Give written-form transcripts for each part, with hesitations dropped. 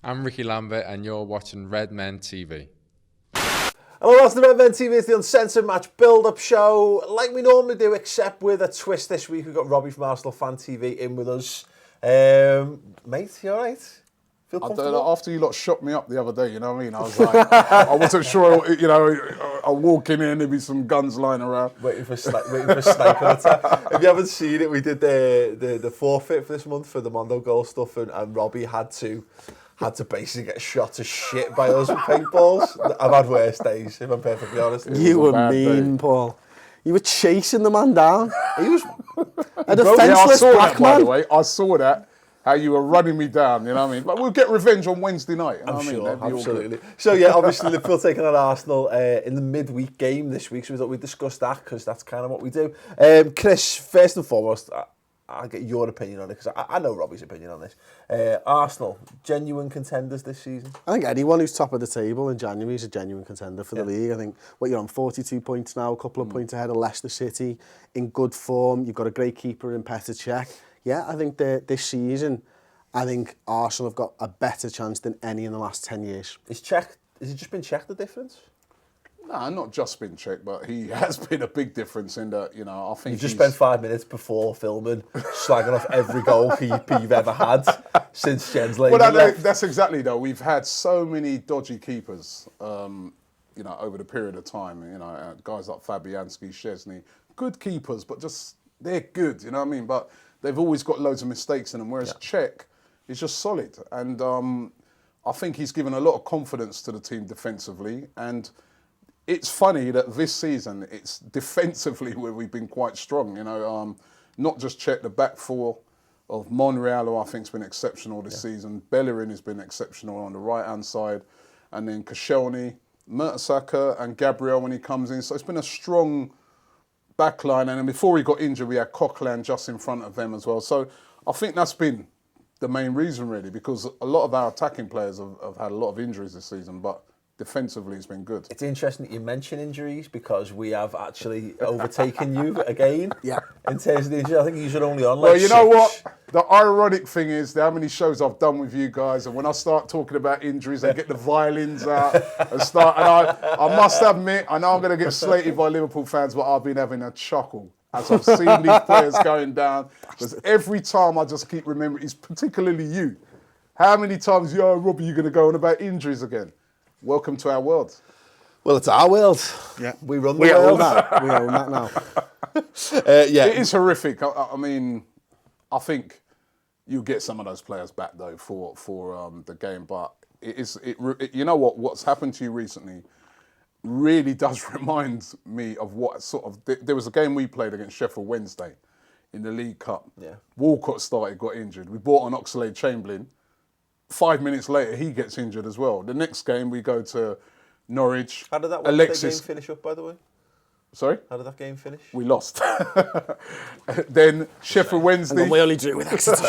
I'm Ricky Lambert and you're watching Redmen TV. Hello, that's the Redmen TV. It's the Uncensored match build-up show, like we normally do, except with a twist this week. We've got Robbie from Arsenal Fan TV in with us. Mate, you all right? Feel comfortable? After you lot shocked me up the other day, you know what I mean? I was like, I wasn't sure, you know, I'll walk in and there'd be some guns lying around. Waiting for a sniper attack. If you haven't seen it, we did the forfeit for this month for the Mondo goal stuff, and Robbie had to basically get shot to shit by us with paintballs. I've had worse days, if I'm perfectly honest. You were mean, Paul. You were chasing the man down. He was a defenceless black man. By the way, I saw that. How you were running me down, you know what I mean? But we'll get revenge on Wednesday night. You know I'm sure, I mean? Absolutely. So yeah, obviously Liverpool taking on Arsenal in the midweek game this week, so we thought we'd discuss that because that's kind of what we do. Chris, first and foremost, I'll get your opinion on it because I know Robbie's opinion on this. Arsenal, genuine contenders this season? I think anyone who's top of the table in January is a genuine contender for the league. I think you're on 42 points now, a couple of points ahead of Leicester City, in good form. You've got a great keeper in Petr Cech. Yeah, I think this season, I think Arsenal have got a better chance than any in the last 10 years. Has it just been Cech the difference? No, not just been Cech, but he has been a big difference in that, you know, I think you just spent 5 minutes before filming slagging off every goalkeeper you've ever had since Jens Lehmann left. That's exactly, though. We've had so many dodgy keepers, you know, over the period of time. You know, guys like Fabianski, Szczesny, good keepers, but just, they're good, you know what I mean? But they've always got loads of mistakes in them, whereas Cech is just solid. And I think he's given a lot of confidence to the team defensively. And it's funny that this season, it's defensively where we've been quite strong. You know, not just Cech, the back four of Monreal, who I think has been exceptional this season. Bellerin has been exceptional on the right-hand side. And then Koscielny, Mertesacker and Gabriel when he comes in. So it's been a strong backline, and then before he got injured, we had Coquelin just in front of them as well. So I think that's been the main reason, really, because a lot of our attacking players have had a lot of injuries this season, but defensively it's been good. It's interesting that you mention injuries because we have actually overtaken you again. Yeah. In terms of the injuries, I think you're only on like Well, you know what? The ironic thing is how many shows I've done with you guys, and when I start talking about injuries, I get the violins out and start. And I must admit, I know I'm going to get slated by Liverpool fans, but I've been having a chuckle as I've seen these players going down. Because every time I just keep remembering, it's particularly you. How many times, Robbie, you're going to go on about injuries again? Welcome to our world. Well, it's our world. Yeah, we run the world. We own that now. Yeah, it is horrific. I mean, I think you'll get some of those players back though for the game, but you know what's happened to you recently really does remind me of what sort of there was a game we played against Sheffield Wednesday in the League Cup. Yeah, Walcott got injured. We brought on Oxlade-Chamberlain. 5 minutes later, he gets injured as well. The next game, we go to Norwich. How did that Wednesday game finish up, by the way? Sorry? How did that game finish? We lost. Then Sheffield Wednesday. And we only drew with Exeter.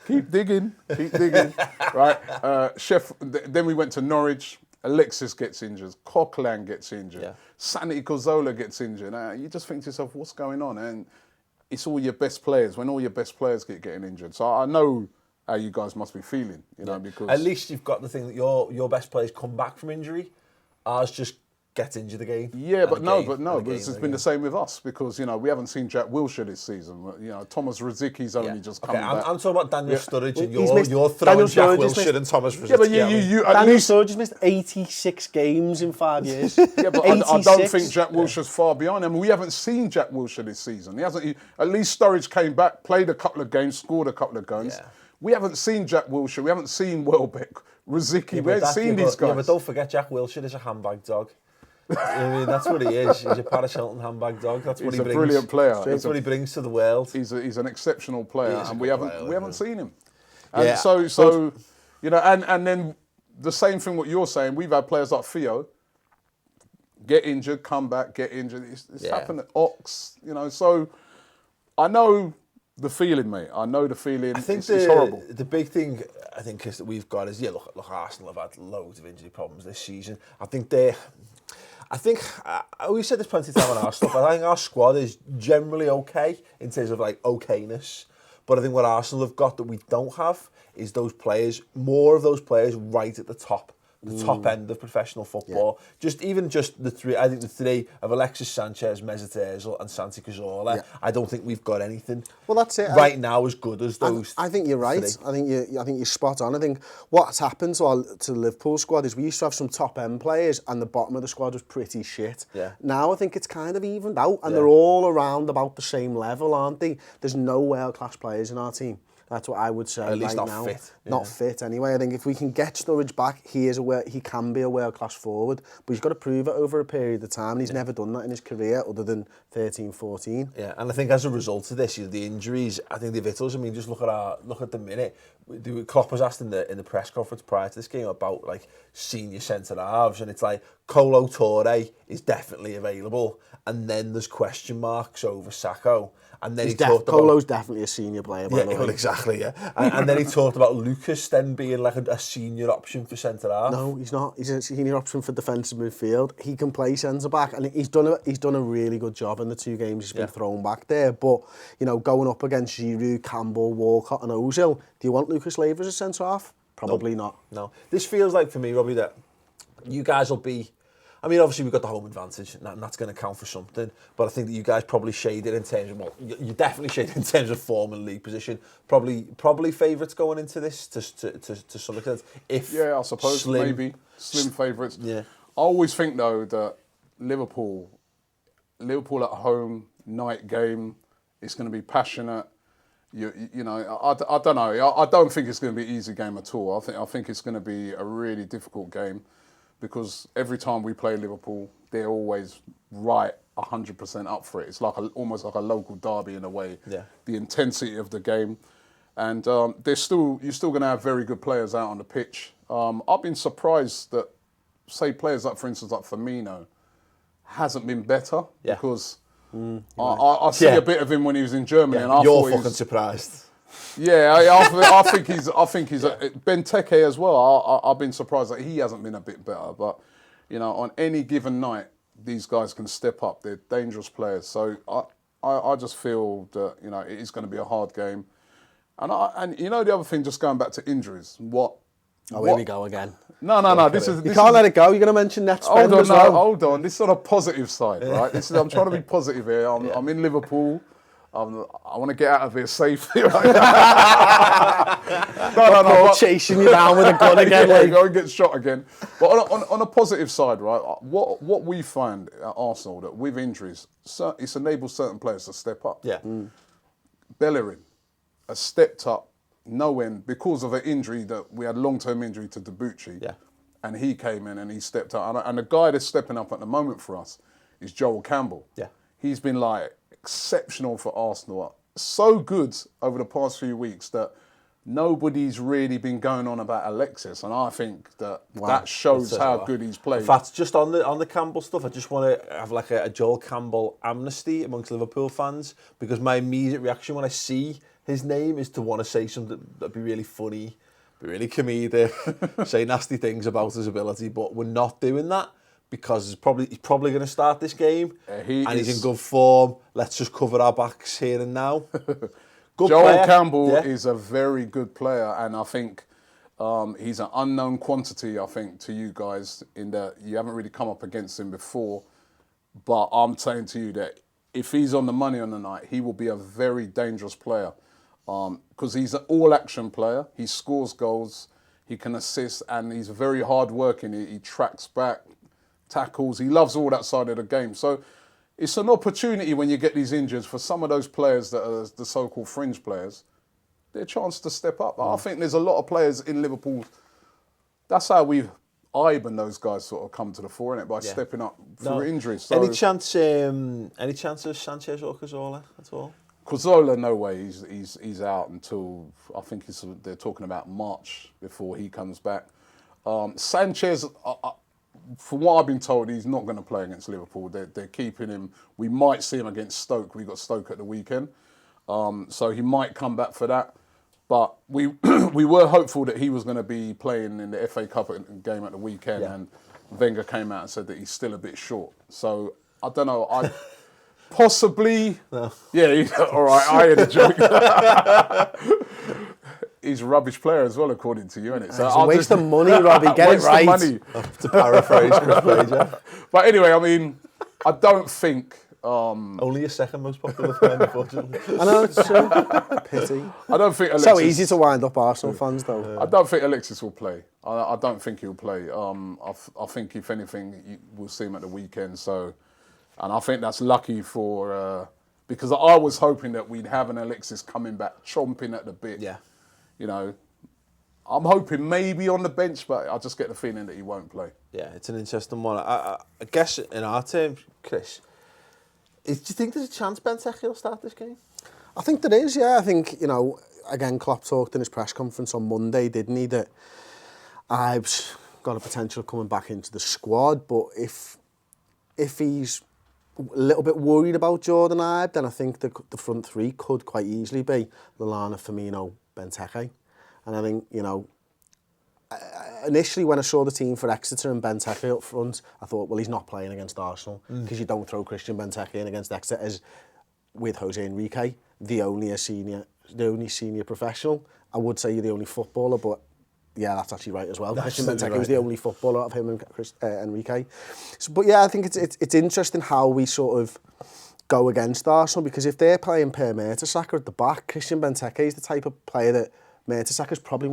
Keep digging. Right. Then we went to Norwich. Alexis gets injured. Coquelin gets injured. Yeah. Santi Cazorla gets injured. You just think to yourself, what's going on? And it's all your best players. When all your best players getting injured. So I know how you guys must be feeling, you know, because at least you've got the thing that your best players come back from injury. Ours just gets injured again. Yeah, but it's been the same with us because, you know, we haven't seen Jack Wilshere this season. You know, Thomas Rosický's only just come back. I'm talking about Daniel Sturridge and you're throwing Jack Wilshere and Thomas Rosický. Yeah, but Daniel Sturridge has missed 86 games in 5 years. Yeah, but I don't think Jack Wilshere's far behind him. We haven't seen Jack Wilshere this season. At least Sturridge came back, played a couple of games, scored a couple of goals. Yeah. We haven't seen Jack Wilshere. We haven't seen Welbeck, Rosický. We haven't seen these guys. Yeah, but don't forget Jack Wilshere is a handbag dog. I mean, that's what he is. He's a Paris Hilton handbag dog. That's what he brings. He's a brilliant player. That's what he brings to the world. He's an exceptional player, and we haven't seen him. And so you know, and then the same thing what you're saying. We've had players like Theo get injured, come back, get injured. It's happened at Ox, you know. So I know the feeling, mate. I know the feeling. I think it's horrible. The big thing I think is that we've got is look, Arsenal have had loads of injury problems this season. I think we've said this plenty of time on our stuff. I think our squad is generally okay in terms of like okayness. But I think what Arsenal have got that we don't have is those players, more of those players right at the top end of professional football. Just the three, I think the three of Alexis Sanchez, Mesut Ozil and Santi Cazorla, I don't think we've got anything that's it. right now as good as those. I think you're right. Three. I think you're spot on. I think what's happened to the Liverpool squad is we used to have some top end players and the bottom of the squad was pretty shit. Yeah. Now I think it's kind of evened out and they're all around about the same level, aren't they? There's no world class players in our team. That's what I would say. At least right not now. fit. Not fit anyway. I think if we can get Sturridge back, he can be a world class forward, but he's got to prove it over a period of time. And he's never done that in his career, other than 13-14. Yeah, and I think as a result of this, the injuries. I think the Vittles. I mean, just look at the minute. Klopp was asked in the press conference prior to this game about like senior centre halves, and it's like Kolo Touré is definitely available, and then there's question marks over Sacco. And then Kolo's definitely a senior player, by the way. Well, exactly, yeah. and then he talked about Lucas then being like a senior option for centre half. No, he's not. He's a senior option for defensive midfield. He can play centre back, and he's done a really good job in the 2 games he's been thrown back there. But going up against Giroud, Campbell, Walcott, and Ozil, do you want Lucas Leiva as a centre half? Probably not. No. This feels like for me, Robbie, that you guys will be. I mean, obviously we've got the home advantage, and that's going to count for something. But I think that you guys probably shaded in terms of you're definitely shaded in terms of form and league position. Probably favourites going into this to some extent. I suppose maybe slim favourites. Yeah. I always think though that Liverpool at home, night game, it's going to be passionate. I don't know. I don't think it's going to be an easy game at all. I think it's going to be a really difficult game. Because every time we play Liverpool, they're always right 100% up for it. It's like almost like a local derby in a way. Yeah. The intensity of the game, and you're still going to have very good players out on the pitch. I've been surprised that, say, players like, for instance, like Firmino, hasn't been better because I see a bit of him when he was in Germany, and I you're fucking surprised. Yeah, I think he's Benteke as well. I've been surprised that he hasn't been a bit better. But on any given night, these guys can step up. They're dangerous players. So I just feel that it is going to be a hard game. And the other thing, just going back to injuries, here we go again. No. You can't let it go. You're going to mention net spend as well. Hold on. This is on a positive side, right? I'm trying to be positive here. I'm in Liverpool. I want to get out of here safely. Right? no. Chasing you down with a gun again. Go and get shot again. But on a positive side, right? What we find at Arsenal that with injuries, it's enabled certain players to step up. Yeah. Bellerin has stepped up no end because of an injury that we had, long-term injury to Debuchy. Yeah. And he came in and he stepped up. And the guy that's stepping up at the moment for us is Joel Campbell. Yeah. He's been exceptional for Arsenal. So good over the past few weeks that nobody's really been going on about Alexis, and I think that shows how good he's played. In fact, just on the Campbell stuff, I just want to have like a Joel Campbell amnesty amongst Liverpool fans, because my immediate reaction when I see his name is to want to say something that'd be really funny, be really comedic, say nasty things about his ability, but we're not doing that. Because he's probably going to start this game, he's in good form. Let's just cover our backs here and now. Joel Campbell is a very good player, and I think he's an unknown quantity, I think, to you guys, in that you haven't really come up against him before. But I'm saying to you that if he's on the money on the night, he will be a very dangerous player, because he's an all-action player. He scores goals, he can assist, and he's very hard-working. He tracks back, tackles. He loves all that side of the game. So it's an opportunity when you get these injuries for some of those players that are the so-called fringe players, their chance to step up. I think there's a lot of players in Liverpool. That's how Ibe those guys sort of come to the fore, innit, by stepping up through injuries. So, any chance of Sanchez or Cazorla at all? Cazorla, no way. He's out until, I think they're talking about March before he comes back. Sanchez, from what I've been told, he's not going to play against Liverpool. They're keeping him. We might see him against Stoke. We got Stoke at the weekend. So he might come back for that. But we were hopeful that he was going to be playing in the FA Cup game at the weekend. Yeah. And Wenger came out and said that he's still a bit short. So I don't know. Possibly. No. Yeah, all right. I had a joke. he's a rubbish player as well, according to you, isn't it? So I'll waste the money, Robbie. Get it right. Money. To paraphrase Chris Pager. But anyway, I mean, I don't think. Only your second most popular fan, unfortunately. I know, it's true. Pity. I don't think Alexis... So easy to wind up Arsenal fans, though. I don't think Alexis will play. I don't think he'll play. I think, if anything, we'll see him at the weekend. So, and I think that's lucky for... because I was hoping that we'd have an Alexis coming back, chomping at the bit. Yeah. You know, I'm hoping maybe on the bench, but I just get the feeling that he won't play. Yeah, it's an interesting one. I guess in our terms, Chris, do you think there's a chance Benteke will start this game? I think there is, yeah. I think, you know, again, Klopp talked in his press conference on Monday, didn't he, that Ives got a potential coming back into the squad, but if he's a little bit worried about Jordan Ibe, then I think the front three could quite easily be Lallana, Firmino, Benteke. And I think, you know, initially when I saw the team for Exeter and Benteke up front, I thought, well, he's not playing against Arsenal because you don't throw Christian Benteke in against Exeter as with Jose Enrique, the only senior professional. I would say you're the only footballer, but yeah, that's actually right as well. Christian Benteke was the only footballer out of him and Enrique. So, but yeah, I think it's interesting how we sort of go against Arsenal, because if they're playing Per Mertesacker at the back, Christian Benteke is the type of player that Mertesacker's probably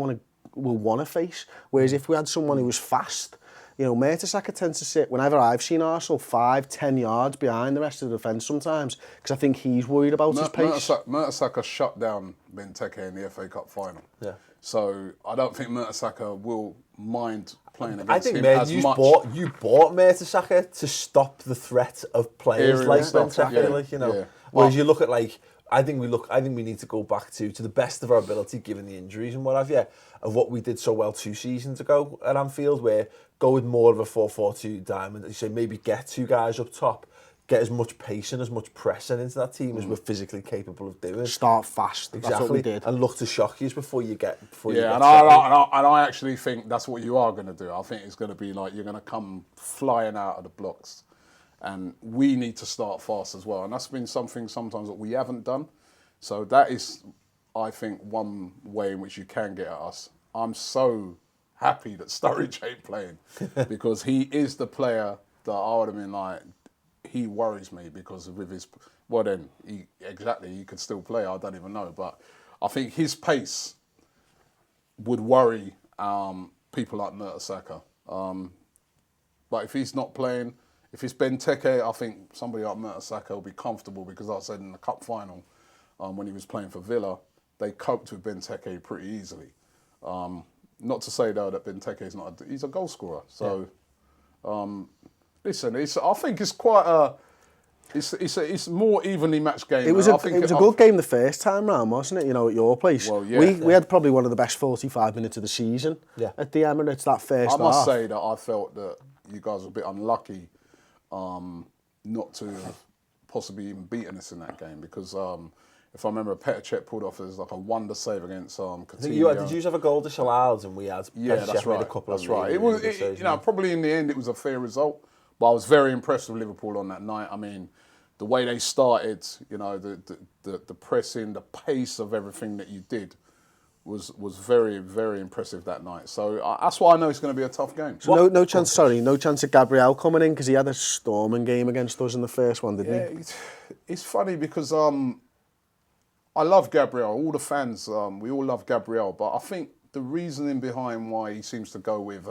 will want to face. Whereas if we had someone who was fast, you know, Mertesacker tends to sit, whenever I've seen Arsenal, 5-10 yards behind the rest of the defence sometimes, because I think he's worried about his pace. Mertesacker shut down Benteke in the FA Cup final. Yeah. So I don't think Mertesacker will mind playing against I think him as much. You bought Mertesacker to stop the threat of players like Benteke, like, you know. Yeah. Whereas you look at, like, I think we need to go back to the best of our ability, given the injuries and what have you, of what we did so well 2 seasons ago at Anfield, where go with more of a 4-4-2 diamond. As you say, maybe get 2 guys up top, get as much pace and as much pressing into that team as we're physically capable of doing. Start fast. Exactly. That's what we did. And look to shock you before you get. I actually think that's what you are going to do. I think it's going to be like you're going to come flying out of the blocks. And we need to start fast as well. And that's been something sometimes that we haven't done. So that is, I think, one way in which you can get at us. I'm so happy that Sturridge ain't playing because he is the player that I would have been like, he worries me because with his, well then, he could still play, I don't even know. But I think his pace would worry people like Mertesacker. But if he's not playing, if it's Benteke, I think somebody like Mertesacker will be comfortable because like I said in the cup final, when he was playing for Villa, they coped with Benteke pretty easily. Not to say though that Benteke is not he's a goal scorer. So, listen, I think it's quite a. It's more evenly matched game. It was a good game the first time round, wasn't it? You know, at your place. Well, yeah. We had probably one of the best 45 minutes of the season at the Emirates that first half. I must say that I felt that you guys were a bit unlucky not to have possibly even beaten us in that game because if I remember, Petr Cech pulled off as like a wonder save against Coutinho. Did you have a goal disallowed and we had that's right. Made a couple that's right. It was, probably in the end it was a fair result, but I was very impressed with Liverpool on that night. I mean, the way they started, you know, the pressing, the pace of everything that you did was very, very impressive that night. So that's why I know it's going to be a tough game. So no chance of Gabriel coming in because he had a storming game against us in the first one, didn't he? It's funny because I love Gabriel. All the fans, we all love Gabriel. But I think the reasoning behind why he seems to go with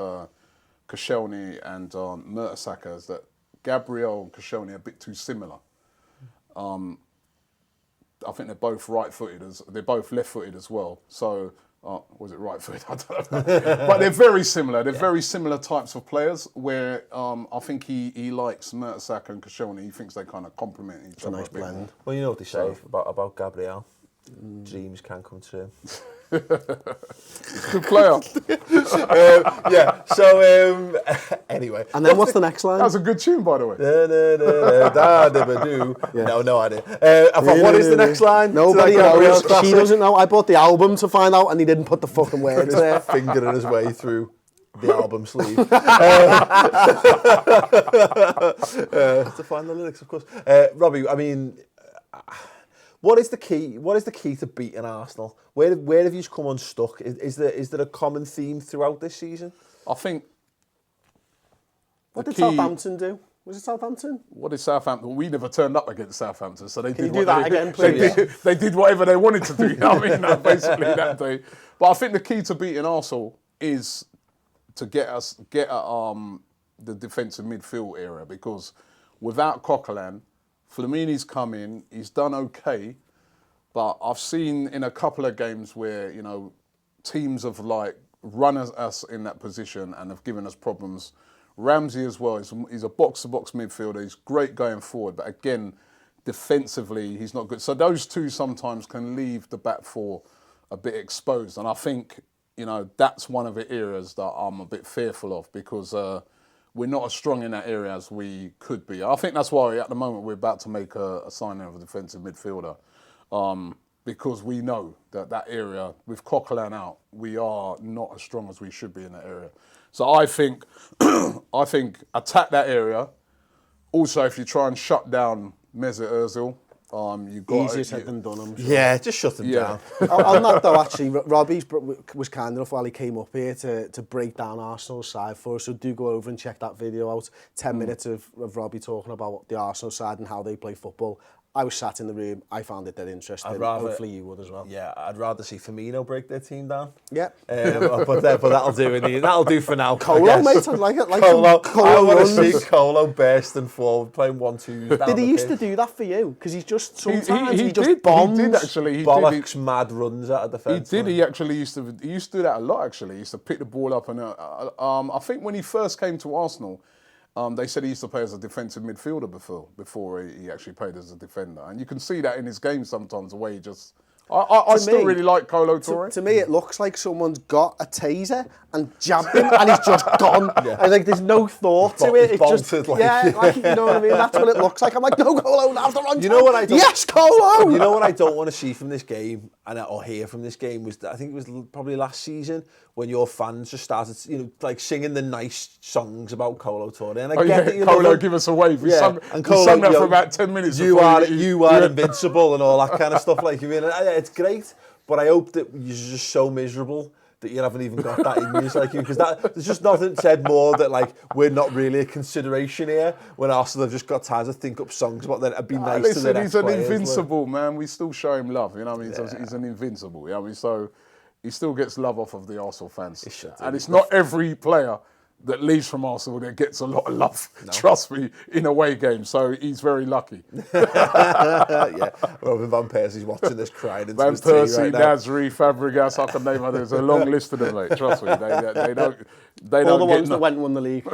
Koscielny and Mertesacker is that Gabriel and Koscielny are a bit too similar. I think they're both right-footed. They're both left-footed as well. So, was it right-footed? I don't know. But they're very similar. They're very similar types of players where I think he likes Mertesacker and Koscielny. He thinks they kind of complement each other. Nice blend. Well, you know what they say about Gabriel. Dreams can come true. Good player. So anyway. And then what's the next line? That was a good tune, by the way. No idea. I thought, what is the next line? Nobody knows. She doesn't know. I bought the album to find out and he didn't put the fucking words there. Fingering his way through the album sleeve. To find the lyrics, of course. Robbie, I mean, What is the key? What is the key to beating Arsenal? Where have you come unstuck? Is there a common theme throughout this season? I think. What did Southampton do? Was it Southampton? What did Southampton? We never turned up against Southampton, so they Can did you do that again, please? They did whatever they wanted to do. You know what I mean? No, basically that day. But I think the key to beating Arsenal is to get at the defensive midfield area, because without Coquelin, Flamini's come in. He's done okay, but I've seen in a couple of games where teams have like run us in that position and have given us problems. Ramsey as well, he's a box-to-box midfielder. He's great going forward, but again, defensively, he's not good. So those two sometimes can leave the back four a bit exposed. And I think, that's one of the areas that I'm a bit fearful of, because we're not as strong in that area as we could be. I think that's why at the moment we're about to make a signing of a defensive midfielder, because we know that area, with Coquelin out, we are not as strong as we should be in that area. So I think attack that area. Also, if you try and shut down Mesut Ozil, you've got easier said than done. I'm sure. Yeah, just shut them down. On that though, actually, Robbie was kind enough while he came up here to break down Arsenal's side for us. So do go over and check that video out. 10 minutes of Robbie talking about the Arsenal side and how they play football. I was sat in the room. I found it dead interesting. Hopefully you would as well. Yeah, I'd rather see Firmino break their team down. Yeah. But that'll do. That'll do for now. Colo, mate, I'd like it. Colo. I want to runs. see Colo bursting forward, playing 1-2s. Did he used to do that for you? Because he's just sometimes he just did. bombs. He did actually. Bollocks, mad runs out of defence. He did. He actually used to do that a lot. Actually, he used to pick the ball up and I think when he first came to Arsenal. They said he used to play as a defensive midfielder before he actually played as a defender. And you can see that in his game sometimes, the way he just... I still really like Kolo Touré. To me, it looks like someone's got a taser and jabbed him and he's just gone. Yeah. And there's no thought to it. It's just, you know what I mean? That's what it looks like. I'm like, no, Kolo, now's the wrong time. You know what I don't... Yes, Kolo! You know what I don't want to see from this game, or hear from this game, was I think it was probably last season, when your fans just started, singing the nice songs about Kolo Touré. And I get that you Kolo, give us a wave. We sung that for about 10 minutes. You are invincible and all that kind of stuff. It's great, but I hope that you're just so miserable that you haven't even got that in you, because there's just nothing said more that we're not really a consideration here, when Arsenal have just got time to think up songs about that. It'd be nice to the next players. He's an invincible man. We still show him love. You know what I mean? Yeah. He's an invincible. You know what I mean? So he still gets love off of the Arsenal fans. And it's not every player that leaves from Arsenal that gets a lot of love, trust me, in away games. So he's very lucky. Yeah, Robin Van Persie's watching this crying into his tea right now. Nasri, Fabregas, I can name others. There's a long list of them, mate. Trust me, they don't. All the ones that went and won the league.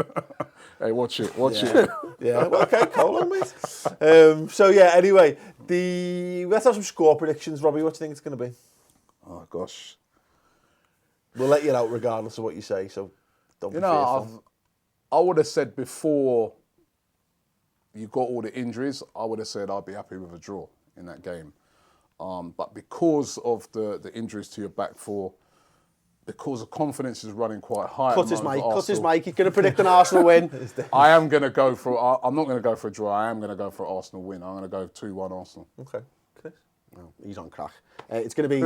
Hey, watch it. Yeah, well, okay, Colo, mate. Anyway, let's have some score predictions. Robbie, what do you think it's going to be? Oh gosh, we'll let you out regardless of what you say. So. Don't be fearful. I would have said before you got all the injuries, I would have said I'd be happy with a draw in that game. But because of the injuries to your back four, because the confidence is running quite high. Cut his mic. He's going to predict an Arsenal win. I am going to go for... I'm not going to go for a draw. I am going to go for an Arsenal win. I'm going to go 2-1 Arsenal. Okay. Chris? No, he's on crack. It's going to be...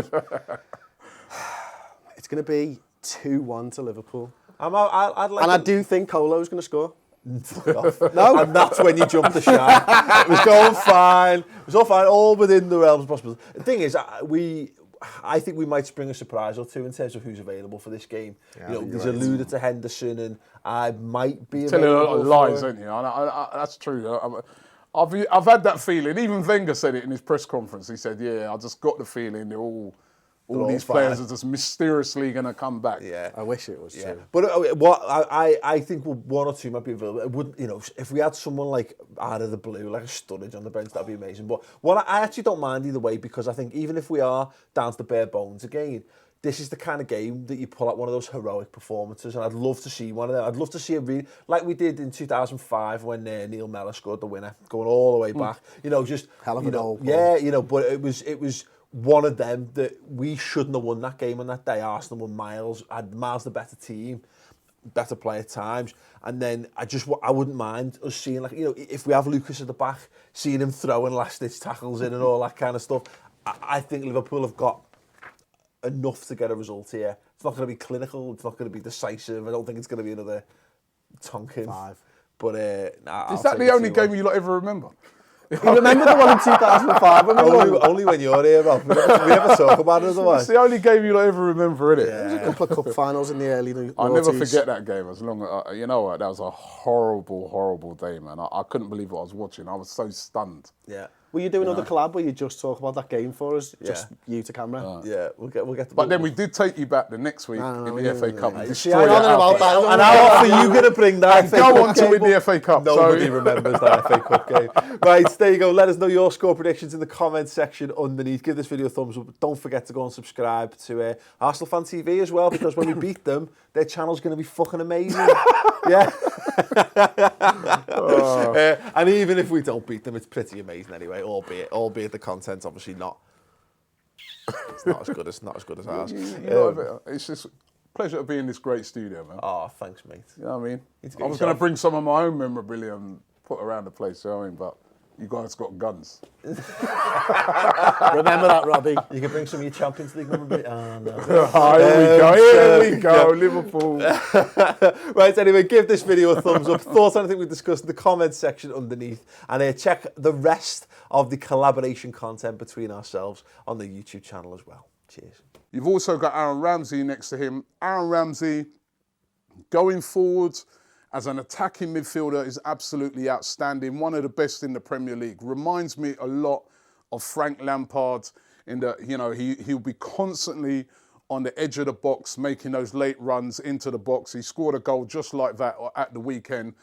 It's going to be 2-1 to Liverpool. I do think Colo's going to score. No, and that's when you jump the shark. It was going fine. It was all fine, all within the realms of possible. The thing is, I think we might spring a surprise or two in terms of who's available for this game. Yeah, he's alluded to Henderson, and I might be telling a lot of lies, aren't you? That's true. I've had that feeling. Even Wenger said it in his press conference. He said, "Yeah, I just got the feeling they're all these players are just mysteriously going to come back." Yeah, I wish it was true. But what I think one or two might be available. It wouldn't, if we had someone like out of the blue, like a Sturridge on the bench, that'd be amazing. But I actually don't mind either way, because I think even if we are down to the bare bones again, this is the kind of game that you pull out one of those heroic performances, and I'd love to see one of them. I'd love to see a really, like we did in 2005 when Neil Mellor scored the winner, going all the way back. Just hell of a goal. Yeah, but it was one of them that we shouldn't have won that game on that day. Arsenal were had miles the better team. better play at times. And then I wouldn't mind us seeing, like, you know, if we have Lucas at the back, seeing him throwing last-ditch tackles in and all that kind of stuff. I think Liverpool have got enough to get a result here. It's not going to be clinical. It's not going to be decisive. I don't think it's going to be another Tonkin. 5. But is that the only game you lot ever remember? You remember the one in 2005 when we won? Only when you're here, Rob. We never talk about it otherwise. It's the only game you lot ever remember, innit? Yeah. A couple of cup finals in the early noughties. I'll never forget that game. As long as you know what, that was a horrible, horrible day, man. I couldn't believe what I was watching. I was so stunned. Yeah. Will you do another collab where you just talk about that game for us? Yeah. Just you to camera? Yeah, we'll get to. But then we did take you back the next week in the FA Cup. And See, destroy I don't it know about out. that. And how often are you going to bring that FA Cup Go on to game win the up? FA Cup. Nobody remembers that FA Cup game. Right, there you go. Let us know your score predictions in the comments section underneath. Give this video a thumbs up. Don't forget to go and subscribe to Arsenal Fan TV as well, because when we beat them, their channel's going to be fucking amazing. Yeah. And even if we don't beat them, it's pretty amazing anyway. Albeit the content's obviously not. It's not as good as ours. It's just a pleasure to be in this great studio, man. Oh, thanks, mate. You know what I mean? I I was going to bring some of my own memorabilia and put around the place, you know what I mean? But you guys got guns. Remember that, Robbie. You can bring some of your Champions League memorabilia. Oh, no. Here we go, Liverpool. Right, anyway, give this video a thumbs up. Thoughts on anything we discussed in the comments section underneath. And check the rest of the collaboration content between ourselves on the YouTube channel as well. Cheers. You've also got Aaron Ramsey next to him. Aaron Ramsey, going forward as an attacking midfielder, is absolutely outstanding. One of the best in the Premier League. Reminds me a lot of Frank Lampard in that, you know, he'll be constantly on the edge of the box, making those late runs into the box. He scored a goal just like that at the weekend